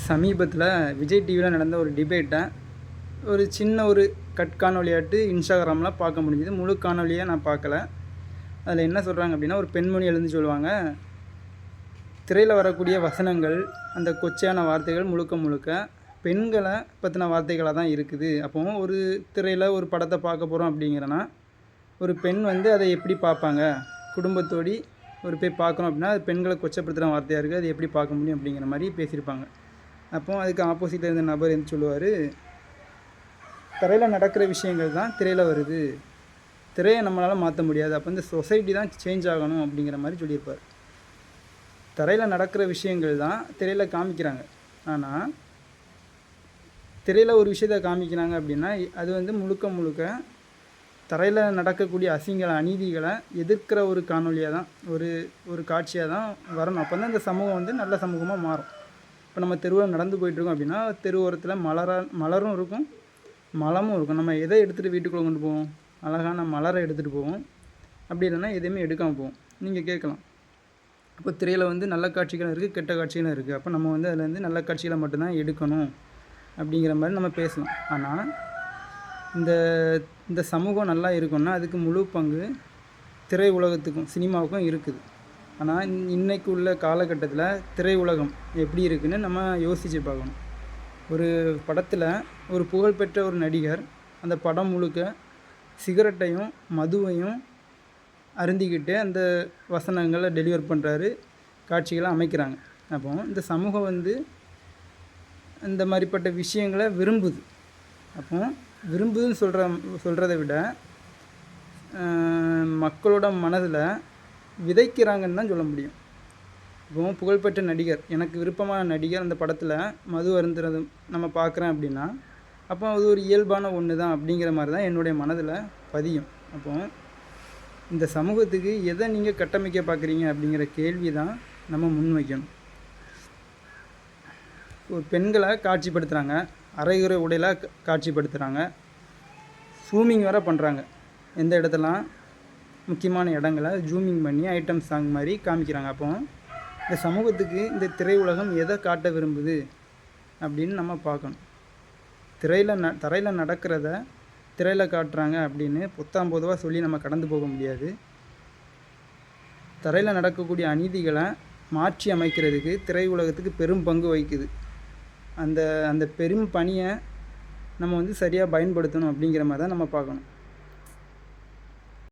சமீபத்தில் விஜய் டிவியில் நடந்த ஒரு டிபேட்டை ஒரு சின்ன ஒரு காணொலியாட்டு இன்ஸ்டாகிராமில் பார்க்க முடிஞ்சுது. முழு காணொலியாக நான் பார்க்கல. அதில் என்ன சொல்கிறாங்க அப்படின்னா, ஒரு பெண்மணி எழுந்து சொல்லுவாங்க, திரையில் வரக்கூடிய வசனங்கள், அந்த கொச்சையான வார்த்தைகள் முழுக்க பெண்களை பற்றின வார்த்தைகளாக தான் இருக்குது. அப்போது ஒரு திரையில் ஒரு படத்தை பார்க்க போகிறோம் அப்படிங்கிறனா, ஒரு பெண் அதை எப்படி பார்ப்பாங்க, குடும்பத்தோடி ஒரு போய் பார்க்குறோம் அப்படின்னா, அது பெண்களை கொச்சப்படுத்துகிற வார்த்தையாக இருக்குது, அது எப்படி பார்க்க முடியும் அப்படிங்கிற மாதிரி பேசியிருப்பாங்க. அப்போ அதுக்கு ஆப்போசிட்டில் இருந்த நபர் என்ன சொல்லுவார், தரையில் நடக்கிற விஷயங்கள் தான் திரையில் வருது, திரையை நம்மளால் மாற்ற முடியாது, அப்போ இந்த சொசைட்டி தான் சேஞ்ச் ஆகணும் அப்படிங்கிற மாதிரி சொல்லியிருப்பார். தரையில் நடக்கிற விஷயங்கள் தான் திரையில் காமிக்கிறாங்க. ஆனால் திரையில் ஒரு விஷயத்தை காமிக்கிறாங்க அப்படின்னா, அது முழுக்க தரையில் நடக்கக்கூடிய அசிங்களை, அநீதிகளை எதிர்க்கிற ஒரு காணொலியாக தான், ஒரு காட்சியாக தான் வரணும். அப்போ தான் இந்த சமூகம் நல்ல சமூகமாக மாறும். இப்போ நம்ம தெருவில் நடந்து போயிட்டுருக்கோம் அப்படின்னா, தெரு ஓரத்தில் மலரும் இருக்கும், மலமும் இருக்கும். நம்ம எதை எடுத்துகிட்டு வீட்டுக்குள்ளே கொண்டு போவோம்? அழகான மலரை எடுத்துகிட்டு போவோம். அப்படி இல்லைன்னா எதையுமே எடுக்காமல் போவோம். நீங்கள் கேட்கலாம், அப்போ திரையில் நல்ல காட்சிகளும் இருக்குது, கெட்ட காட்சிகளும் இருக்குது, அப்போ நம்ம அதில் நல்ல காட்சிகளை மட்டும்தான் எடுக்கணும் அப்படிங்கிற மாதிரி நம்ம பேசலாம். ஆனால் இந்த சமூகம் நல்லா இருக்குன்னா அதுக்கு முழு பங்கு திரை உலகத்துக்கும் சினிமாவுக்கும் இருக்குது. ஆனால் இன்றைக்கு உள்ள காலகட்டத்தில் திரை உலகம் எப்படி இருக்குதுன்னு நம்ம யோசித்து பார்க்கணும். ஒரு படத்தில் ஒரு புகழ்பெற்ற ஒரு நடிகர் அந்த படம் முழுக்க சிகரெட்டையும் மதுவையும் அருந்திக்கிட்டு அந்த வசனங்களை டெலிவர் பண்ணுறாரு, காட்சிகளை அமைக்கிறாங்க. அப்போ இந்த சமூகம் இந்த மாதிரிப்பட்ட விஷயங்களை விரும்புது. அப்போ விரும்புதுன்னு சொல்கிறத விட மக்களோட மனதில் விதைக்கிறாங்கன்னு தான் சொல்ல முடியும். இப்போ புகழ்பெற்ற நடிகர், எனக்கு விருப்பமான நடிகர் அந்த படத்தில் மது அருந்துறது நம்ம பார்க்குறேன் அப்படின்னா, அப்போ அது ஒரு இயல்பான ஒன்று தான் அப்படிங்கிற மாதிரி தான் என்னுடைய மனதில் பதியும். அப்போ இந்த சமூகத்துக்கு எதை நீங்கள் கட்டமைக்க பார்க்குறீங்க அப்படிங்கிற கேள்வி தான் நம்ம முன்வைக்கணும். ஒரு பெண்களை காட்சிப்படுத்துகிறாங்க, அரைகுறை உடையில் காட்சிப்படுத்துகிறாங்க, ஜூமிங் வேறு பண்ணுறாங்க. எந்த இடத்துலாம் முக்கியமான இடங்களை ஜூமிங் பண்ணி ஐட்டம் சாங் மாதிரி காமிக்கிறாங்க. அப்போ இந்த சமூகத்துக்கு இந்த திரையுலகம் எதை காட்ட விரும்புது அப்படின்னு நம்ம பார்க்கணும். தரையில் நடக்கிறத திரையில் காட்டுறாங்க அப்படின்னு பொதுவாக சொல்லி நம்ம கடந்து போக முடியாது. தரையில் நடக்கக்கூடிய அநீதிகளை மாற்றி அமைக்கிறதுக்கு திரையுலகத்துக்கு பெரும் பங்கு வகிக்குது. அந்த பெரும் பணியை நம்ம சரியாக பயன்படுத்தணும் அப்படிங்கிற மாதிரி தான் நம்ம பார்க்கணும்.